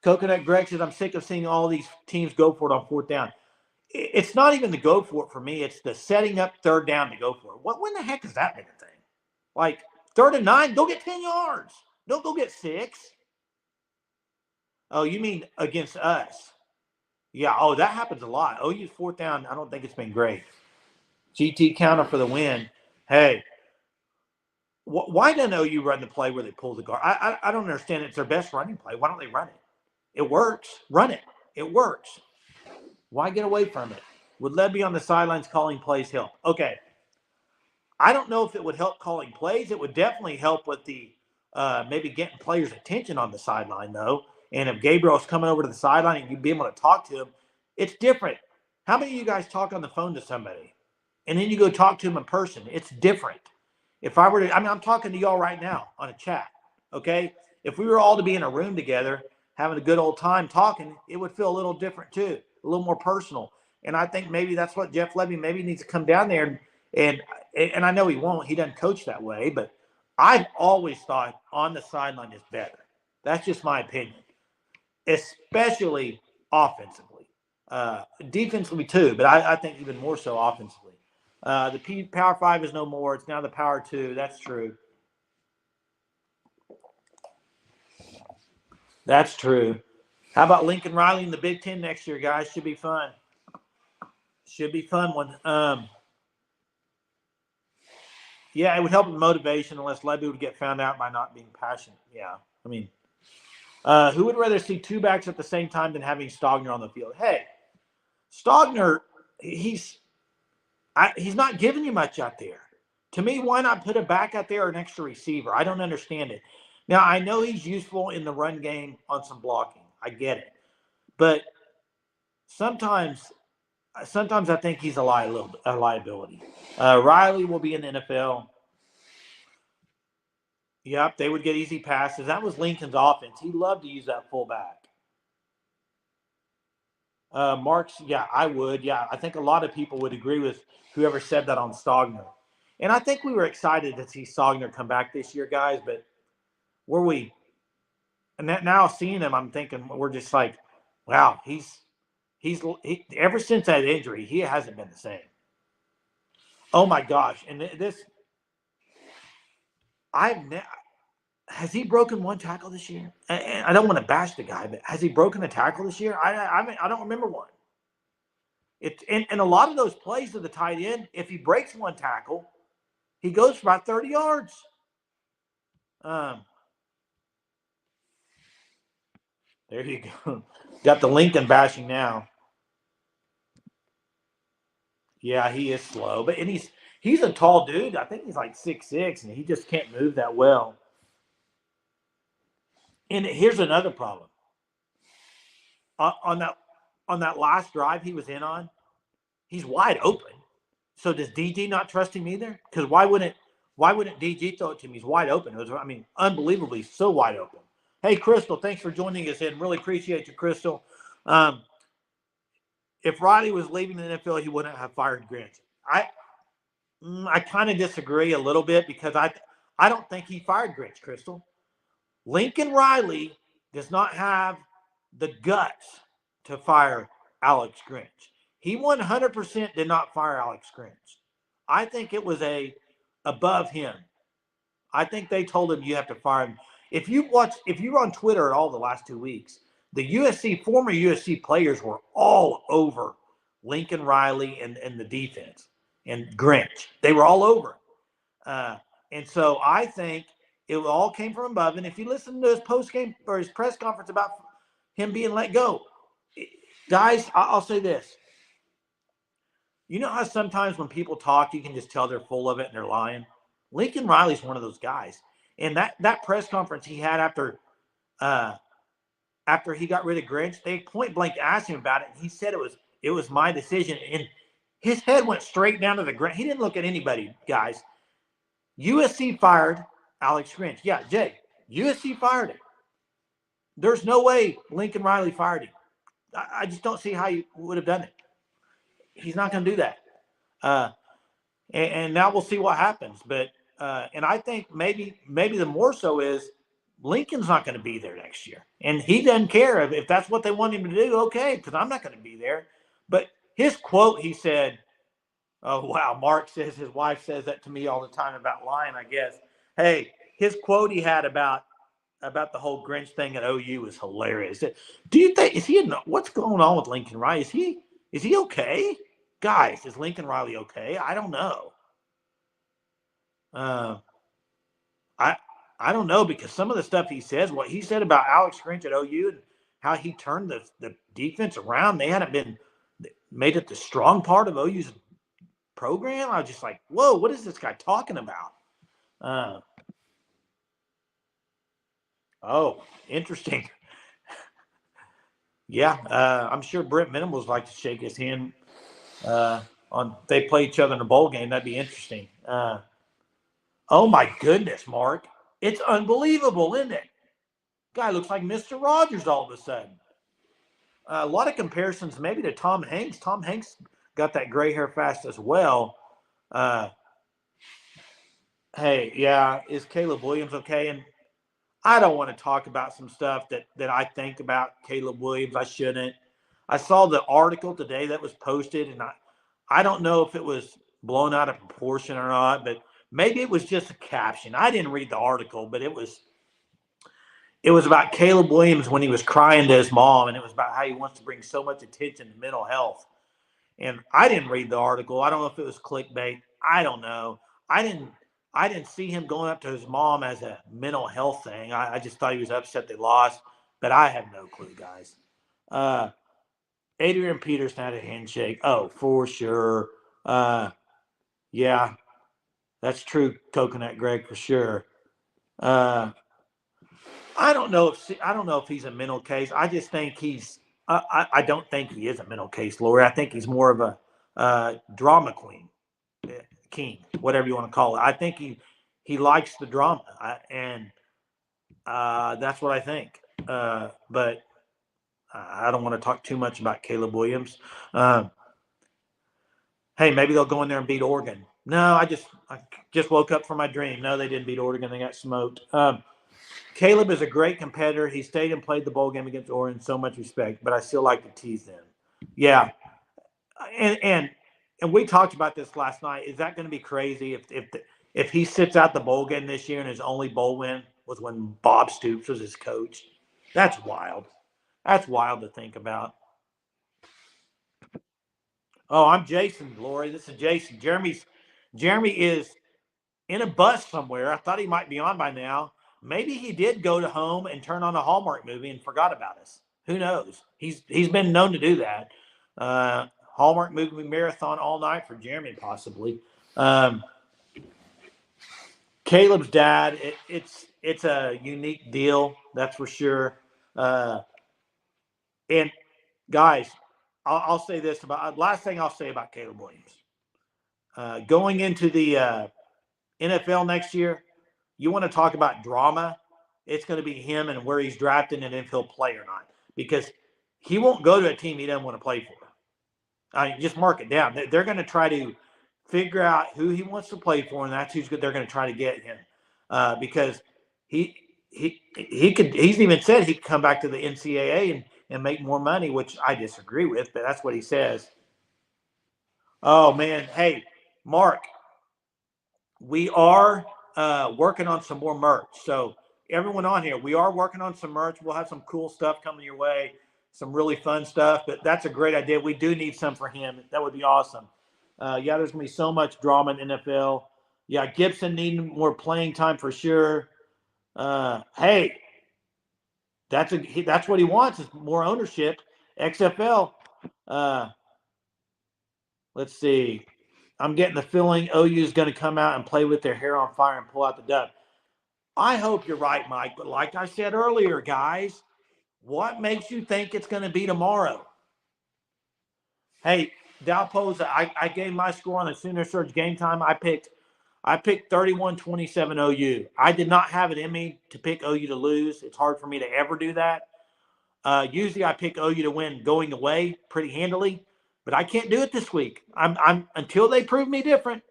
[SPEAKER 1] Coconut Greg says, I'm sick of seeing all these teams go for it on fourth down. It's not even the go for it for me. It's the setting up third down to go for it. When the heck has that been a thing? Like 3rd and 9, go get 10 yards. Don't go get 6. Oh, you mean against us? Yeah. Oh, that happens a lot. OU's fourth down. I don't think it's been great. GT counter for the win. Hey, why doesn't OU run the play where they pull the guard? I don't understand. It's their best running play. Why don't they run it? It works. Run it. It works. Why get away from it? Would Levy on the sidelines calling plays help? Okay. I don't know if it would help calling plays. It would definitely help with the maybe getting players' attention on the sideline, though. And if Gabriel's coming over to the sideline and you'd be able to talk to him, it's different. How many of you guys talk on the phone to somebody and then you go talk to him in person? It's different. If I were to, I'm talking to y'all right now on a chat, okay? If we were all to be in a room together, having a good old time talking, it would feel a little different too, a little more personal. And I think maybe that's what Jeff Levy maybe needs to come down there and I know he won't. He doesn't coach that way, but I've always thought on the sideline is better. That's just my opinion, especially offensively. Defensively too, but I think even more so offensively. The Power 5 is no more. It's now the Power 2. That's true. That's true. How about Lincoln Riley in the Big Ten next year, guys? Should be fun. Should be fun one. Yeah, it would help with motivation unless Levy would get found out by not being passionate. Yeah, I mean, who would rather see 2 backs at the same time than having Stogner on the field? Hey, Stogner, he's not giving you much out there. To me, why not put a back out there or an extra receiver? I don't understand it. Now, I know he's useful in the run game on some blocking. I get it. But sometimes I think he's a liability. Riley will be in the NFL. Yep, they would get easy passes. That was Lincoln's offense. He loved to use that fullback. Marks, yeah, I would. Yeah, I think a lot of people would agree with whoever said that on Stogner. And I think we were excited to see Stogner come back this year, guys, but were we? And now seeing him, I'm thinking we're just like, wow, he's ever since that injury, he hasn't been the same. Oh my gosh! And this, has he broken one tackle this year? And I don't want to bash the guy, but has he broken a tackle this year? I don't remember one. And a lot of those plays to the tight end, if he breaks one tackle, he goes for about 30 yards. There you go. Got the Lincoln bashing now. Yeah, he is slow, but He's a tall dude. I think he's like 6'6", and he just can't move that well. And here's another problem. On that last drive he was in on, he's wide open. So does DG not trust him either? Because why wouldn't DG throw it to him? He's wide open. It was, I mean, unbelievably so wide open. Hey, Crystal, thanks for joining us in. Really appreciate you, Crystal. If Riley was leaving the NFL, he wouldn't have fired Grinch. I kind of disagree a little bit because I don't think he fired Grinch, Crystal. Lincoln Riley does not have the guts to fire Alex Grinch. He 100% did not fire Alex Grinch. I think it was above him. I think they told him you have to fire him. If you were on Twitter at all the last 2 weeks, the former USC players were all over Lincoln Riley and the defense and Grinch. They were all over. And so I think it all came from above. And if you listen to his post-game or his press conference about him being let go, guys, I'll say this. You know how sometimes when people talk, you can just tell they're full of it and they're lying? Lincoln Riley's one of those guys. And that press conference he had after he got rid of Grinch, they point blank asked him about it. And he said it was my decision. And his head went straight down to the ground. He didn't look at anybody, guys. USC fired Alex Grinch. Yeah, Jay, USC fired him. There's no way Lincoln Riley fired him. I just don't see how you would have done it. He's not going to do that. And now we'll see what happens. But and I think maybe the more so is Lincoln's not going to be there next year. And he doesn't care if that's what they want him to do. Okay, because I'm not going to be there. But his quote, he said, oh, wow, Mark says his wife says that to me all the time about lying, I guess. Hey, his quote he had about the whole Grinch thing at OU was hilarious. Do you think what's going on with Lincoln Riley? Is he okay? Guys, is Lincoln Riley okay? I don't know. I don't know, because some of the stuff he says, what he said about Alex Grinch at OU and how he turned the defense around, they hadn't made it the strong part of OU's program. I was just like, whoa, what is this guy talking about? Oh, interesting. Yeah, I'm sure Brent Minimal's like to shake his hand they play each other in a bowl game. That'd be interesting. Oh my goodness, Mark. It's unbelievable, isn't it? Guy looks like Mr. Rogers all of a sudden. A lot of comparisons maybe to Tom Hanks. Tom Hanks got that gray hair fast as well. Hey, yeah, is Caleb Williams okay? And I don't want to talk about some stuff that I think about Caleb Williams. I shouldn't. I saw the article today that was posted, and I don't know if it was blown out of proportion or not, but maybe it was just a caption. I didn't read the article, but it was about Caleb Williams when he was crying to his mom, and it was about how he wants to bring so much attention to mental health. And I didn't read the article. I don't know if it was clickbait. I don't know. I didn't see him going up to his mom as a mental health thing. I just thought he was upset they lost, but I have no clue, guys. Adrian Peterson had a handshake. Oh, for sure. Yeah, that's true, Coconut Greg, for sure. I don't know if he's a mental case. I just think I don't think he is a mental case, Lori. I think he's more of a drama king, whatever you want to call it. I think he likes the drama, and that's what I think. But I don't want to talk too much about Caleb Williams. Hey, maybe they'll go in there and beat Oregon. No, I just woke up from my dream. No, they didn't beat Oregon. They got smoked. Caleb is a great competitor. He stayed and played the bowl game against Oregon. So much respect, but I still like to tease them. Yeah, and we talked about this last night. Is that going to be crazy if he sits out the bowl game this year and his only bowl win was when Bob Stoops was his coach? That's wild. That's wild to think about. Oh, I'm Jason, Lori. This is Jason. Jeremy is in a bus somewhere. I thought he might be on by now. Maybe he did go to home and turn on a Hallmark movie and forgot about us. Who knows? He's been known to do that. Hallmark movie marathon all night for Jeremy, possibly. Um, Caleb's dad, it's a unique deal, that's for sure. And guys, I'll say this about last thing I'll say about Caleb Williams. Going into the NFL next year, you want to talk about drama, it's going to be him and where he's drafted and if he'll play or not. Because he won't go to a team he doesn't want to play for. Just mark it down. They're going to try to figure out who he wants to play for, and that's who's good. They're going to try to get him because he could. He's even said he could come back to the NCAA and make more money, which I disagree with, but that's what he says. Oh man, hey Mark, we are working on some more merch. So everyone on here, we are working on some merch. We'll have some cool stuff coming your way, some really fun stuff. But that's a great idea. We do need some for him. That would be awesome. Yeah, there's gonna be so much drama in NFL. Yeah, Gibson needing more playing time for sure. Hey, that's what he wants is more ownership. XFL. Let's see. I'm getting the feeling OU is going to come out and play with their hair on fire and pull out the dub. I hope you're right, Mike. But like I said earlier, guys, what makes you think it's going to be tomorrow? Hey, Dalpoza, I gave my score on the Sooner Surge Game Time. I picked 31-27 OU. I did not have it in me to pick OU to lose. It's hard for me to ever do that. Usually I pick OU to win going away pretty handily, but I can't do it this week. I'm until they prove me different,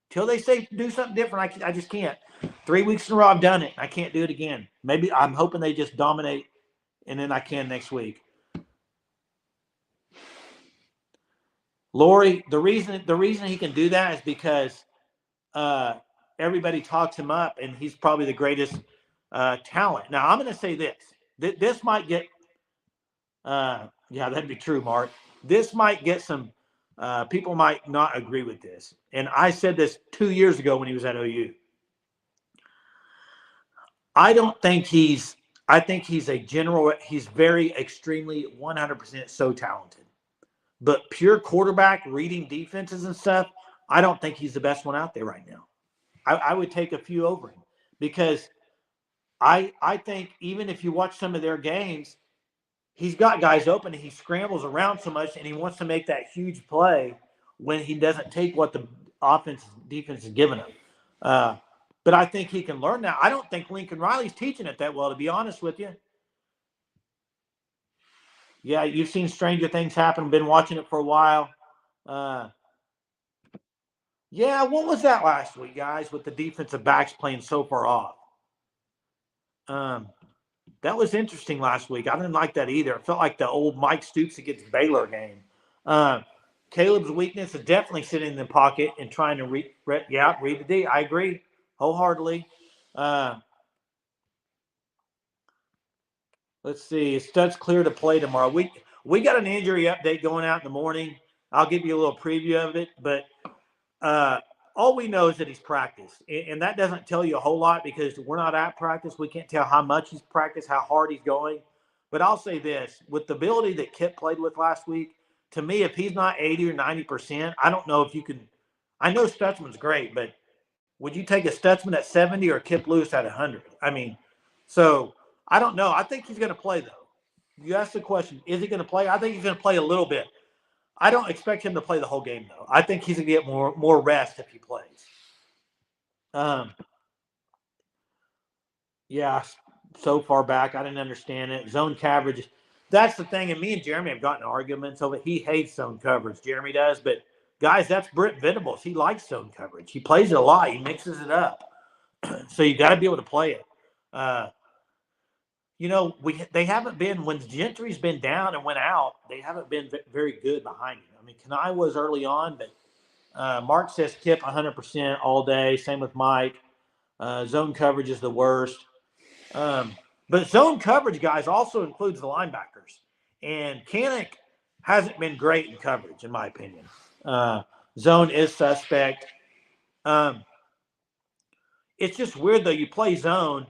[SPEAKER 1] until they say do something different. I just can't. 3 weeks in a row I've done it. I can't do it again. Maybe I'm hoping they just dominate, and then I can next week. Lori, the reason he can do that is because everybody talks him up, and he's probably the greatest talent. Now I'm going to say this. This might get. Yeah, that'd be true, Mark. This might get some people might not agree with this. And I said this 2 years ago when he was at OU. I think he's a general. He's very extremely 100% so talented. But pure quarterback, reading defenses and stuff, I don't think he's the best one out there right now. I would take a few over him because I think even if you watch some of their games, he's got guys open and he scrambles around so much and he wants to make that huge play when he doesn't take what the defense is giving him. But I think he can learn that. I don't think Lincoln Riley's teaching it that well, to be honest with you. Yeah, you've seen stranger things happen. Been watching it for a while. Yeah, what was that last week, guys, with the defensive backs playing so far off? That was interesting last week. I didn't like that either. It felt like the old Mike Stoops against Baylor game. Caleb's weakness is definitely sitting in the pocket and trying to read the D. I agree wholeheartedly. Let's see. Stud's clear to play tomorrow. We got an injury update going out in the morning. I'll give you a little preview of it, but all we know is that he's practiced, and that doesn't tell you a whole lot because we're not at practice. We can't tell how much he's practiced, how hard he's going. But I'll say this, with the ability that Kip played with last week, to me, if he's not 80 or 90%, I don't know if you can – I know Stutzman's great, but would you take a Stutzman at 70 or Kip Lewis at 100? I mean, so I don't know. I think he's going to play, though. You asked the question, is he going to play? I think he's going to play a little bit. I don't expect him to play the whole game, though. I think he's going to get more rest if he plays. Yeah, so far back, I didn't understand it. Zone coverage, that's the thing. And me and Jeremy have gotten arguments over it. He hates zone coverage. Jeremy does. But, guys, that's Britt Venables. He likes zone coverage. He plays it a lot. He mixes it up. So you got to be able to play it. They haven't been, when Gentry's been down and went out, they haven't been very good behind him. I mean, Kanai was early on, but Mark says Kip 100% all day. Same with Mike. Zone coverage is the worst. But zone coverage, guys, also includes the linebackers. And Kanik hasn't been great in coverage, in my opinion. Zone is suspect. It's just weird, though. You play zone,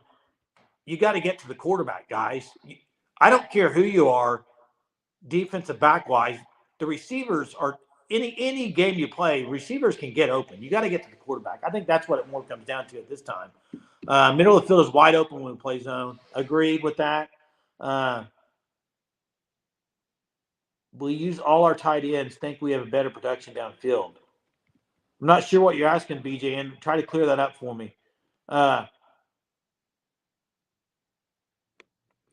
[SPEAKER 1] you got to get to the quarterback, guys. I don't care who you are, defensive back-wise. The receivers are any game you play, receivers can get open. You got to get to the quarterback. I think that's what it more comes down to at this time. Middle of the field is wide open when we play zone. Agreed with that. We use all our tight ends. Think we have a better production downfield. I'm not sure what you're asking, BJ, and try to clear that up for me.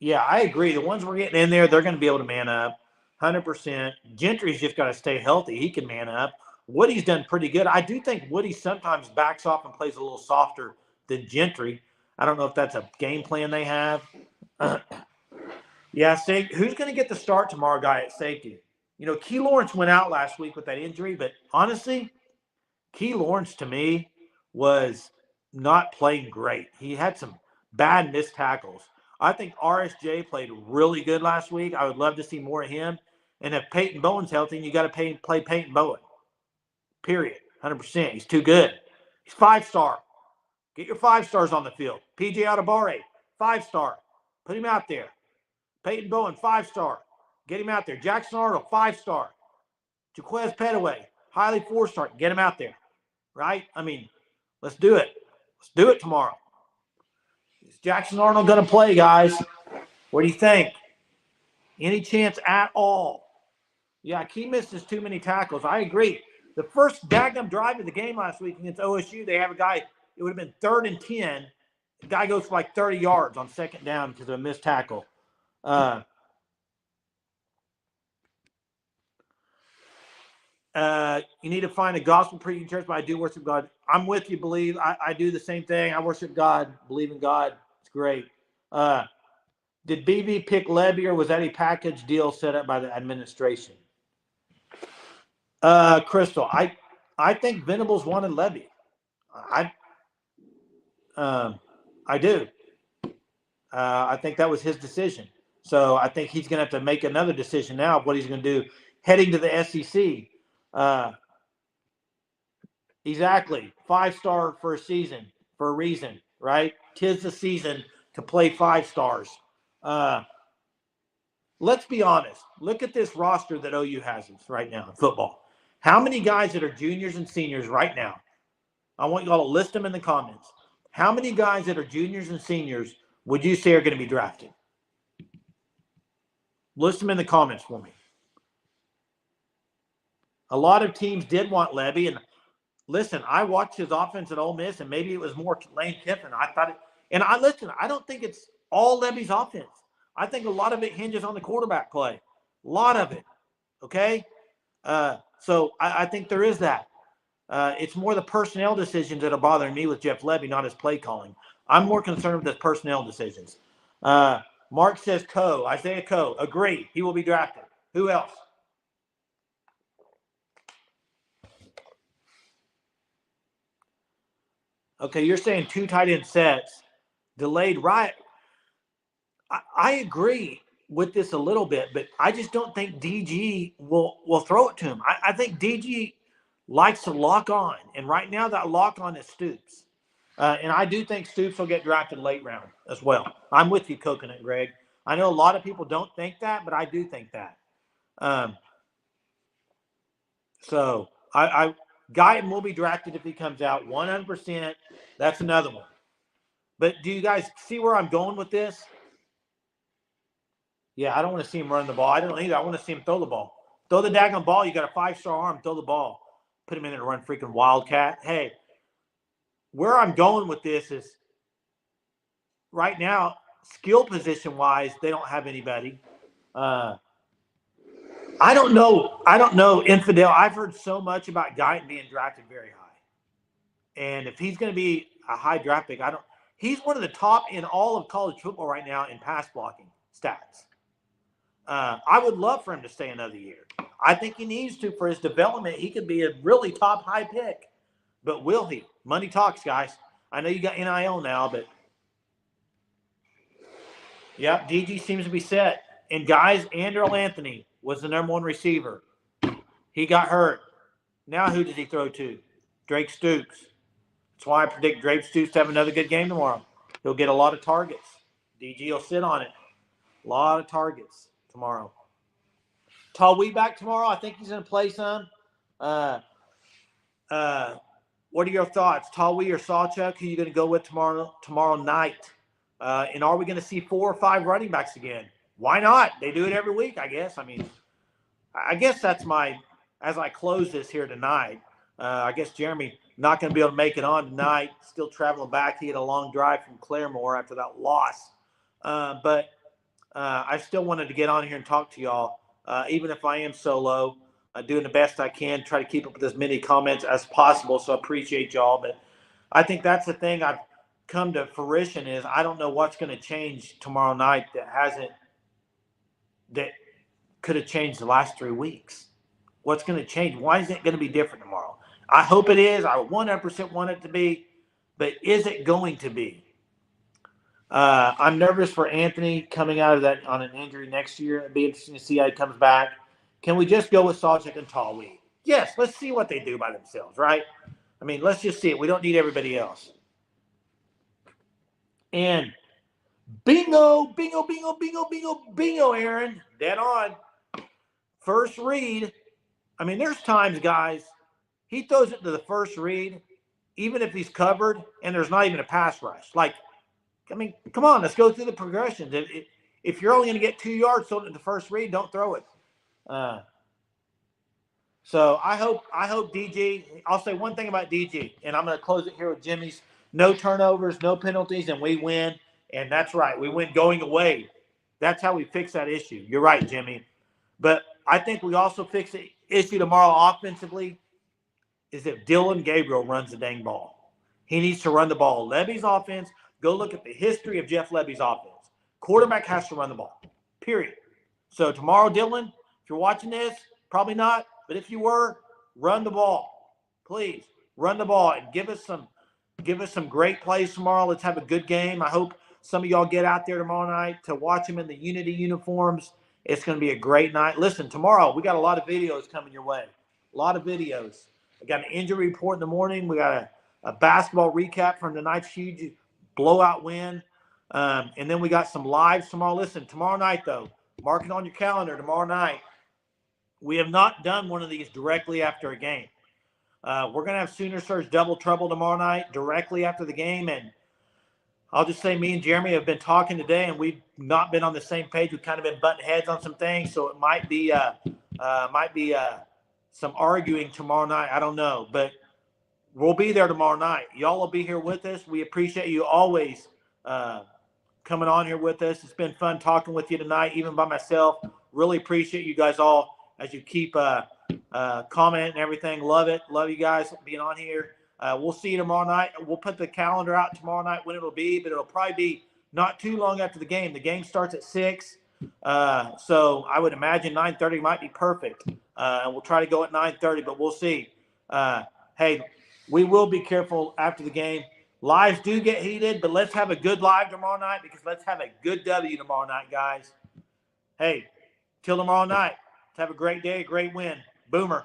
[SPEAKER 1] Yeah, I agree. The ones we're getting in there, they're going to be able to man up 100%. Gentry's just got to stay healthy. He can man up. Woody's done pretty good. I do think Woody sometimes backs off and plays a little softer than Gentry. I don't know if that's a game plan they have. Yeah, who's going to get the start tomorrow, guy, at safety? You know, Key Lawrence went out last week with that injury, but honestly, Key Lawrence to me was not playing great. He had some bad missed tackles. I think RSJ played really good last week. I would love to see more of him. And if Peyton Bowen's healthy, you got to play Peyton Bowen. Period. 100%. He's too good. He's 5-star. Get your 5 stars on the field. PJ Atabare, 5-star. Put him out there. Peyton Bowen, 5-star. Get him out there. Jackson Arnold, 5-star. Jaquez Petaway, highly 4-star. Get him out there. Right? I mean, let's do it. Let's do it tomorrow. Is Jackson Arnold going to play, guys? What do you think? Any chance at all? Yeah, Key misses too many tackles. I agree. The first daggum drive of the game last week against OSU, they have a guy, it would have been 3rd and 10. The guy goes for like 30 yards on 2nd down because of a missed tackle. You need to find a gospel preaching church, but I do worship God. I'm with you, believe. I do the same thing. I worship God, believe in God. It's great. Did BB pick Levy, or was that a package deal set up by the administration? Crystal, I think Venables wanted Levy. I do. I think that was his decision. So I think he's going to have to make another decision now of what he's going to do heading to the SEC. Exactly. 5-star for a season, for a reason, right? 'Tis the season to play 5 stars. Let's be honest. Look at this roster that OU has right now in football. How many guys that are juniors and seniors right now? I want you all to list them in the comments. How many guys that are juniors and seniors would you say are going to be drafted? List them in the comments for me. A lot of teams did want Levy, and listen, I watched his offense at Ole Miss, and maybe it was more Lane Kiffin. I thought it, and I don't think it's all Levy's offense. I think a lot of it hinges on the quarterback play. A lot of it. Okay? So I think there is that. It's more the personnel decisions that are bothering me with Jeff Levy, not his play calling. I'm more concerned with the personnel decisions. Mark says Isaiah Coe. Agree. He will be drafted. Who else? Okay, you're saying 2 tight end sets, delayed right. I agree with this a little bit, but I just don't think DG will throw it to him. I think DG likes to lock on, and right now that lock on is Stoops. And I do think Stoops will get drafted late round as well. I'm with you, Coconut Greg. I know a lot of people don't think that, but I do think that. So Guyton will be drafted if he comes out 100%. That's another one. But do you guys see where I'm going with this? Yeah, I don't want to see him run the ball. I don't either. I want to see him throw the ball. Throw the daggone ball. You got a 5-star arm. Throw the ball. Put him in there to run freaking Wildcat. Hey, where I'm going with this is right now, skill position-wise, they don't have anybody. I don't know, Infidel. I've heard so much about Guyton being drafted very high. And if he's going to be a high draft pick, he's one of the top in all of college football right now in pass blocking stats. I would love for him to stay another year. I think he needs to for his development. He could be a really top high pick. But will he? Money talks, guys. I know you got NIL now, but yeah, DG seems to be set. And guys, Andrew Anthony was the number 1 receiver. He got hurt. Now who does he throw to? Drake Stoops. That's why I predict Drake Stoops to have another good game tomorrow. He'll get a lot of targets. DG will sit on it. A lot of targets tomorrow. Tall Wee back tomorrow. I think he's going to play some. Uh, what are your thoughts? Tawi or Sawchuk, who are you going to go with tomorrow night? And are we going to see 4 or 5 running backs again? Why not? They do it every week, I guess. I mean, I guess that's as I close this here tonight, I guess Jeremy not going to be able to make it on tonight, still traveling back. He had a long drive from Claremore after that loss. But I still wanted to get on here and talk to y'all, even if I am solo, doing the best I can, try to keep up with as many comments as possible. So I appreciate y'all. But I think that's the thing I've come to fruition is I don't know what's going to change tomorrow night that could have changed the last 3 weeks. What's going to change? Why is it going to be different tomorrow? I hope it is. I 100% want it to be. But is it going to be? I'm nervous for Anthony coming out of that on an injury next year. It'd be interesting to see how he comes back. Can we just go with Sawchuk and Tawi? Yes, let's see what they do by themselves, right? I mean, let's just see it. We don't need everybody else. And bingo, Aaron. Dead on. First read. I mean, there's times, guys, he throws it to the first read, even if he's covered, and there's not even a pass rush. Like, I mean, come on, let's go through the progressions. If you're only going to get 2 yards throwing it to the first read, don't throw it. So I hope DG. I'll say one thing about DG, and I'm going to close it here with Jimmy's. No turnovers, no penalties, and we win. And that's right, we win going away. That's how we fix that issue. You're right, Jimmy. But I think we also fix the issue tomorrow offensively is if Dylan Gabriel runs the dang ball. He needs to run the ball. Levy's offense, go look at the history of Jeff Levy's offense. Quarterback has to run the ball, period. So tomorrow, Dylan, if you're watching this, probably not, but if you were, run the ball. Please, run the ball and give us some great plays tomorrow. Let's have a good game. I hope some of y'all get out there tomorrow night to watch them in the Unity uniforms. It's going to be a great night. Listen, tomorrow we got a lot of videos coming your way. A lot of videos. We got an injury report in the morning. We got a basketball recap from tonight's huge blowout win. And then we got some lives tomorrow. Listen, tomorrow night, though, mark it on your calendar. Tomorrow night, we have not done one of these directly after a game. We're going to have Sooner Surge Double Trouble tomorrow night directly after the game. And I'll just say me and Jeremy have been talking today, and we've not been on the same page. We've kind of been butting heads on some things, so it might be some arguing tomorrow night. I don't know, but we'll be there tomorrow night. Y'all will be here with us. We appreciate you always coming on here with us. It's been fun talking with you tonight, even by myself. Really appreciate you guys all as you keep commenting and everything. Love it. Love you guys being on here. We'll see you tomorrow night. We'll put the calendar out tomorrow night when it'll be, but it'll probably be not too long after the game. The game starts at 6. So I would imagine 9:30 might be perfect. And we'll try to go at 9:30, but we'll see. Hey, we will be careful after the game. Lives do get heated, but let's have a good live tomorrow night because let's have a good W tomorrow night, guys. Hey, till tomorrow night. Let's have a great day, a great win. Boomer.